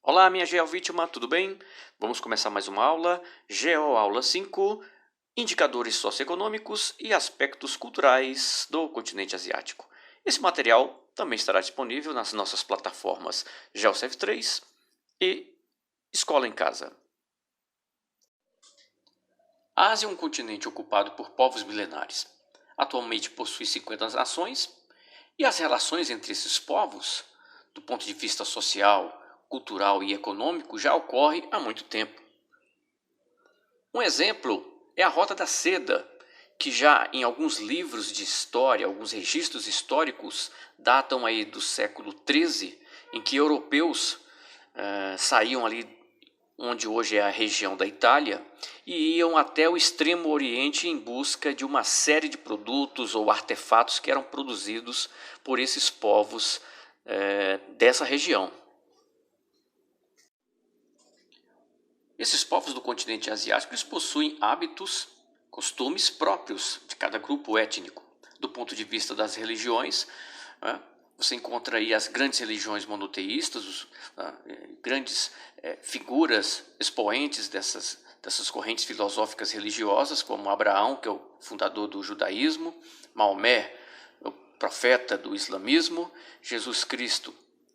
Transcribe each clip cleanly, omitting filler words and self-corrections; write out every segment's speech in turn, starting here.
Olá, minha GeoVítima, tudo bem? Vamos começar mais uma aula, GeoAula 5, Indicadores Socioeconômicos e Aspectos Culturais do Continente Asiático. Esse material também estará disponível nas nossas plataformas GeoCev3 e Escola em Casa. A Ásia é um continente ocupado por povos milenares. Atualmente possui 50 nações e as relações entre esses povos, do ponto de vista social, cultural e econômico, já ocorre há muito tempo. Um exemplo é a Rota da Seda, que já em alguns livros de história, alguns registros históricos, datam aí do século XIII, em que europeus saíam ali onde hoje é a região da Itália, e iam até o extremo oriente em busca de uma série de produtos ou artefatos que eram produzidos por esses povos dessa região. Esses povos do continente asiático eles possuem hábitos, costumes próprios de cada grupo étnico. Do ponto de vista das religiões, você encontra aí as grandes religiões monoteístas, grandes figuras expoentes dessas correntes filosóficas religiosas, como Abraão, que é o fundador do judaísmo, Maomé, o profeta do islamismo, Jesus Cristo,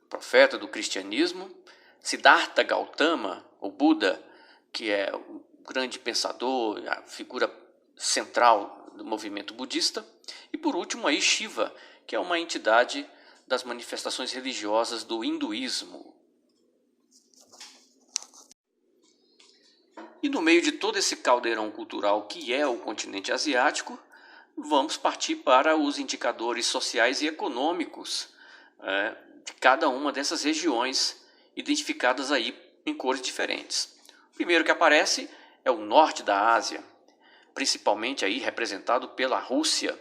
profeta do cristianismo, Siddhartha Gautama, o Buda, que é o grande pensador, a figura central do movimento budista, e por último aí Shiva, que é uma entidade das manifestações religiosas do hinduísmo. E no meio de todo esse caldeirão cultural que é o continente asiático, vamos partir para os indicadores sociais e econômicos de cada uma dessas regiões, identificadas aí em cores diferentes. O primeiro que aparece é o norte da Ásia, principalmente aí representado pela Rússia.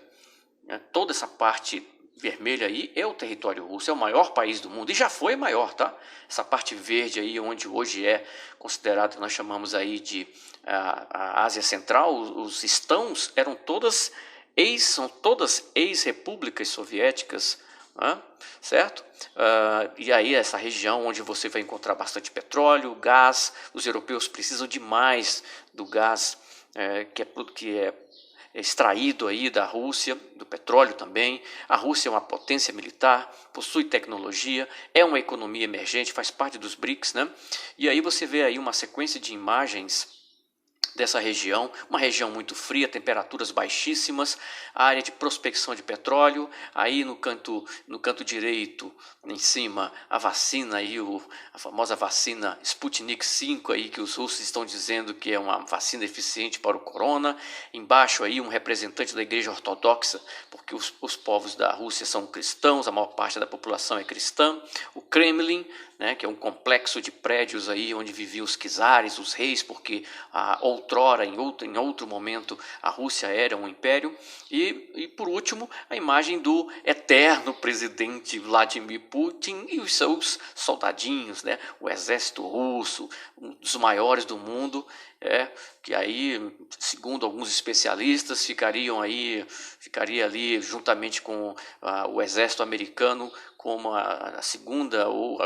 Toda essa parte vermelha aí é o território russo, é o maior país do mundo, e já foi maior, tá? Essa parte verde aí, onde hoje é considerado, nós chamamos aí de a Ásia Central, os estãos eram são todas ex-repúblicas soviéticas, certo? E aí essa região onde você vai encontrar bastante petróleo, gás. Os europeus precisam demais do gás que é extraído aí da Rússia, do petróleo também. A Rússia é uma potência militar, possui tecnologia, é uma economia emergente, faz parte dos BRICS, né? E aí você vê aí uma sequência de imagens dessa região, uma região muito fria, temperaturas baixíssimas, área de prospecção de petróleo. Aí no canto direito, em cima, a vacina aí, a famosa vacina Sputnik V aí, que os russos estão dizendo que é uma vacina eficiente para o corona. Embaixo aí um representante da igreja ortodoxa, porque os povos da Rússia são cristãos, a maior parte da população é cristã. O Kremlin, né, que é um complexo de prédios aí onde viviam os czares, os reis, porque outrora, em outro momento, a Rússia era um império. E por último, a imagem do eterno presidente Vladimir Putin e os seus soldadinhos, né, o exército russo, um dos maiores do mundo, que aí, segundo alguns especialistas, ficaria ali juntamente com o exército americano como a segunda ou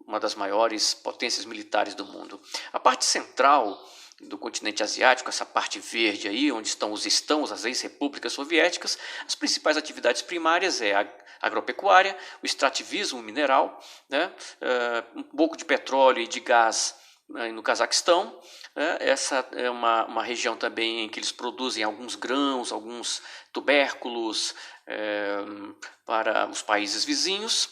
uma das maiores potências militares do mundo. A parte central do continente asiático, essa parte verde aí, onde estão os estãos, as ex-repúblicas soviéticas, as principais atividades primárias é a agropecuária, o extrativismo mineral, né, um pouco de petróleo e de gás no Cazaquistão. Essa é uma região também em que eles produzem alguns grãos, alguns tubérculos para os países vizinhos.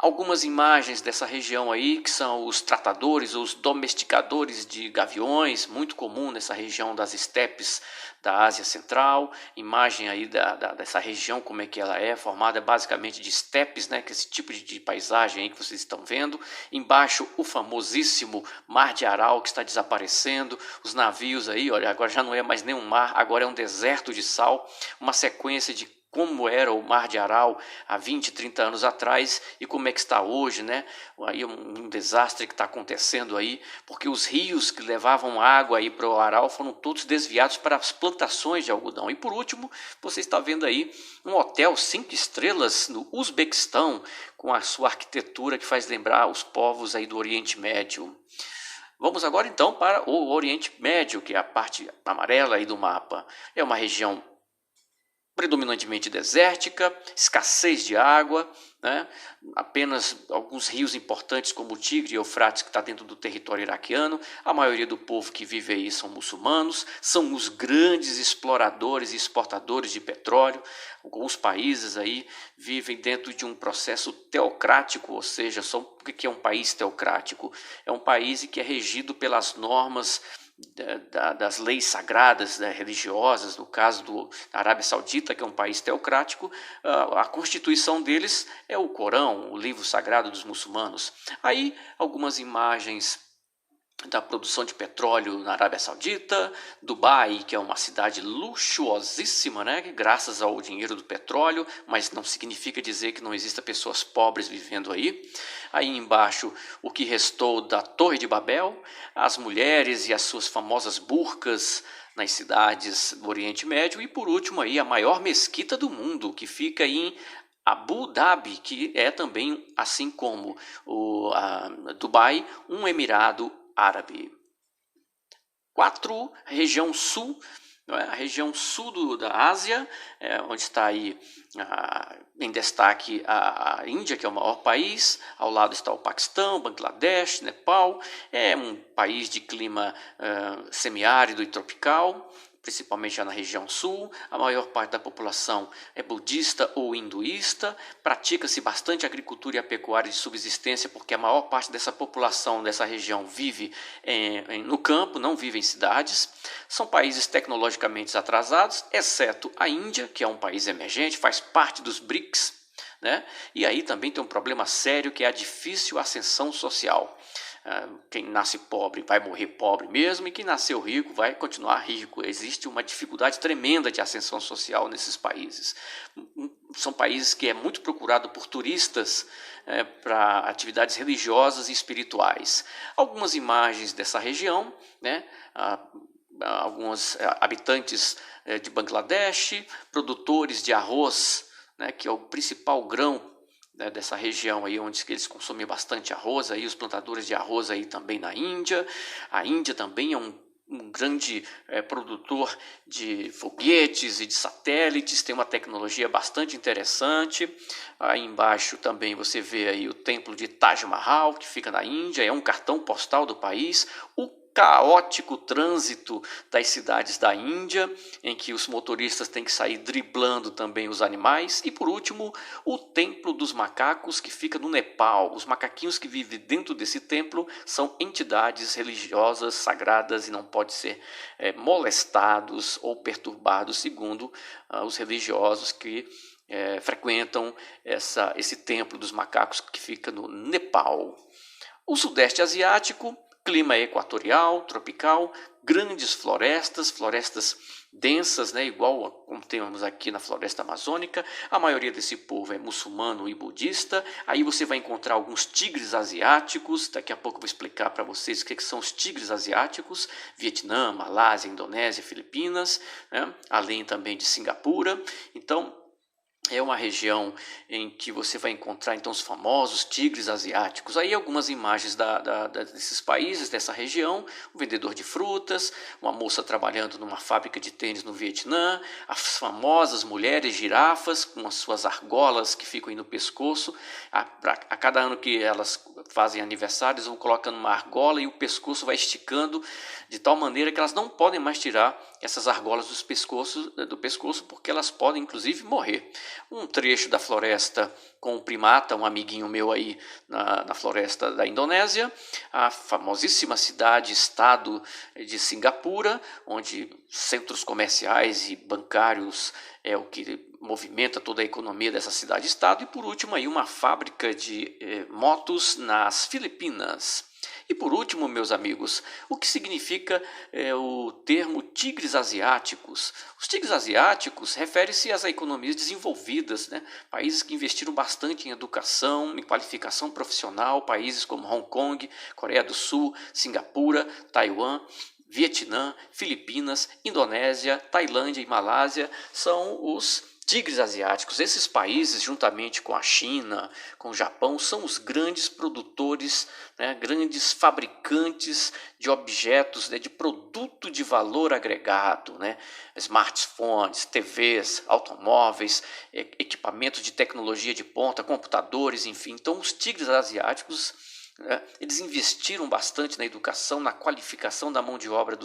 Algumas imagens dessa região aí, que são os tratadores, os domesticadores de gaviões, muito comum nessa região das estepes da Ásia Central. Imagem aí dessa região, como é que ela é, formada basicamente de estepes, né, que é esse tipo de paisagem aí que vocês estão vendo. Embaixo o famosíssimo Mar de Aral, que está desaparecendo. Os navios aí, olha, agora já não é mais nenhum mar, agora é um deserto de sal, uma sequência de como era o Mar de Aral há 20, 30 anos atrás e como é que está hoje, né? Aí um desastre que está acontecendo aí, porque os rios que levavam água aí para o Aral foram todos desviados para as plantações de algodão. E por último, você está vendo aí um hotel 5 estrelas no Uzbequistão, com a sua arquitetura que faz lembrar os povos aí do Oriente Médio. Vamos agora então para o Oriente Médio, que é a parte amarela aí do mapa. É uma região predominantemente desértica, escassez de água, né? Apenas alguns rios importantes como o Tigre e Eufrates que está dentro do território iraquiano. A maioria do povo que vive aí são muçulmanos, são os grandes exploradores e exportadores de petróleo. Alguns países aí vivem dentro de um processo teocrático, ou seja, o que é um país teocrático? É um país que é regido pelas normas das leis sagradas, né, religiosas. No caso da Arábia Saudita, que é um país teocrático, a constituição deles é o Corão, o livro sagrado dos muçulmanos. Aí algumas imagens da produção de petróleo na Arábia Saudita, Dubai, que é uma cidade luxuosíssima, né, graças ao dinheiro do petróleo, mas não significa dizer que não existam pessoas pobres vivendo aí. Aí embaixo, o que restou da Torre de Babel, as mulheres e as suas famosas burcas nas cidades do Oriente Médio, e por último aí a maior mesquita do mundo, que fica em Abu Dhabi, que é também, assim como Dubai, um emirado árabe. 4, região sul, a região sul da Ásia, onde está aí em destaque a Índia, que é o maior país. Ao lado está o Paquistão, Bangladesh, Nepal. É um país de clima semiárido e tropical, principalmente já na região sul. A maior parte da população é budista ou hinduísta. Pratica-se bastante agricultura e a pecuária de subsistência, porque a maior parte dessa população dessa região vive no campo, não vive em cidades. São países tecnologicamente atrasados, exceto a Índia, que é um país emergente, faz parte dos BRICS, né? E aí também tem um problema sério, que é a difícil ascensão social. Quem nasce pobre vai morrer pobre mesmo, e quem nasceu rico vai continuar rico. Existe uma dificuldade tremenda de ascensão social nesses países. São países que é muito procurado por turistas para atividades religiosas e espirituais. Algumas imagens dessa região, né? Alguns habitantes de Bangladesh, produtores de arroz, né, que é o principal grão, né, dessa região aí, onde eles consomem bastante arroz, aí os plantadores de arroz aí também na Índia. A Índia também é um grande produtor de foguetes e de satélites, tem uma tecnologia bastante interessante. Aí embaixo também você vê aí o templo de Taj Mahal, que fica na Índia, é um cartão postal do país. O caótico trânsito das cidades da Índia, em que os motoristas têm que sair driblando também os animais. E por último, o Templo dos Macacos, que fica no Nepal. Os macaquinhos que vivem dentro desse templo são entidades religiosas sagradas e não podem ser molestados ou perturbados, segundo os religiosos que frequentam esse Templo dos Macacos, que fica no Nepal. O Sudeste Asiático, clima equatorial, tropical, grandes florestas densas, né, igual como temos aqui na floresta amazônica. A maioria desse povo é muçulmano e budista. Aí você vai encontrar alguns tigres asiáticos. Daqui a pouco eu vou explicar para vocês o que são os tigres asiáticos. Vietnã, Malásia, Indonésia, Filipinas, né, além também de Singapura. Então, é uma região em que você vai encontrar então os famosos tigres asiáticos. Aí algumas imagens desses países, dessa região: um vendedor de frutas, uma moça trabalhando numa fábrica de tênis no Vietnã, as famosas mulheres girafas com as suas argolas que ficam aí no pescoço. A cada ano que elas fazem aniversários, vão colocando uma argola e o pescoço vai esticando de tal maneira que elas não podem mais tirar essas argolas do pescoço, porque elas podem inclusive morrer. Um trecho da floresta com o primata, um amiguinho meu aí na floresta da Indonésia. A famosíssima cidade-estado de Singapura, onde centros comerciais e bancários é o que movimenta toda a economia dessa cidade-estado. E por último aí uma fábrica de motos nas Filipinas. E por último, meus amigos, o que significa o termo tigres asiáticos? Os tigres asiáticos refere-se às economias desenvolvidas, né? Países que investiram bastante em educação, em qualificação profissional, países como Hong Kong, Coreia do Sul, Singapura, Taiwan, Vietnã, Filipinas, Indonésia, Tailândia e Malásia são os tigres asiáticos. Esses países, juntamente com a China, com o Japão, são os grandes produtores, né, grandes fabricantes de objetos, né, de produto de valor agregado, né, smartphones, TVs, automóveis, equipamentos de tecnologia de ponta, computadores, enfim. Então, os tigres asiáticos, eles investiram bastante na educação, na qualificação da mão de obra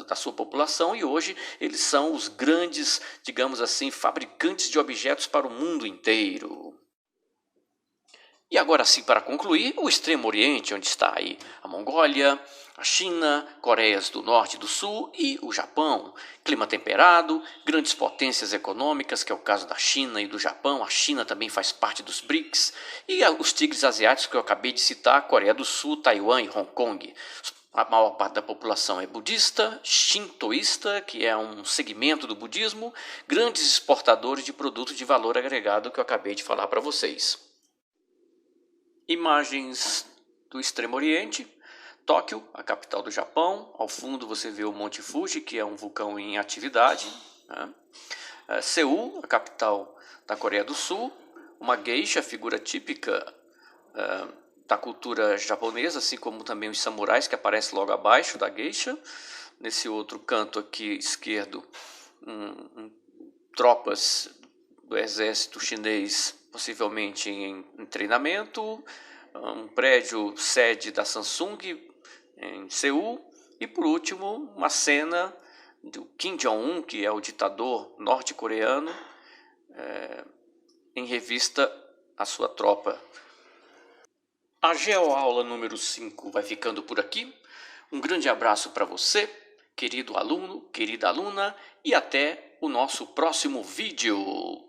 da sua população, e hoje eles são os grandes, digamos assim, fabricantes de objetos para o mundo inteiro. E agora sim, para concluir, o Extremo Oriente, onde está aí a Mongólia, a China, Coreias do Norte e do Sul e o Japão. Clima temperado, grandes potências econômicas, que é o caso da China e do Japão. A China também faz parte dos BRICS. E os tigres asiáticos que eu acabei de citar, Coreia do Sul, Taiwan e Hong Kong. A maior parte da população é budista, shintoísta, que é um segmento do budismo, grandes exportadores de produtos de valor agregado que eu acabei de falar para vocês. Imagens do Extremo Oriente. Tóquio, a capital do Japão. Ao fundo você vê o Monte Fuji, que é um vulcão em atividade, né? Seul, a capital da Coreia do Sul. Uma geisha, figura típica da cultura japonesa, assim como também os samurais, que aparece logo abaixo da geisha. Nesse outro canto aqui esquerdo, tropas do exército chinês, possivelmente em treinamento, um prédio sede da Samsung em Seul, e por último uma cena do Kim Jong-un, que é o ditador norte-coreano, em revista à sua tropa. A GeoAula número 5 vai ficando por aqui. Um grande abraço para você, querido aluno, querida aluna, e até o nosso próximo vídeo.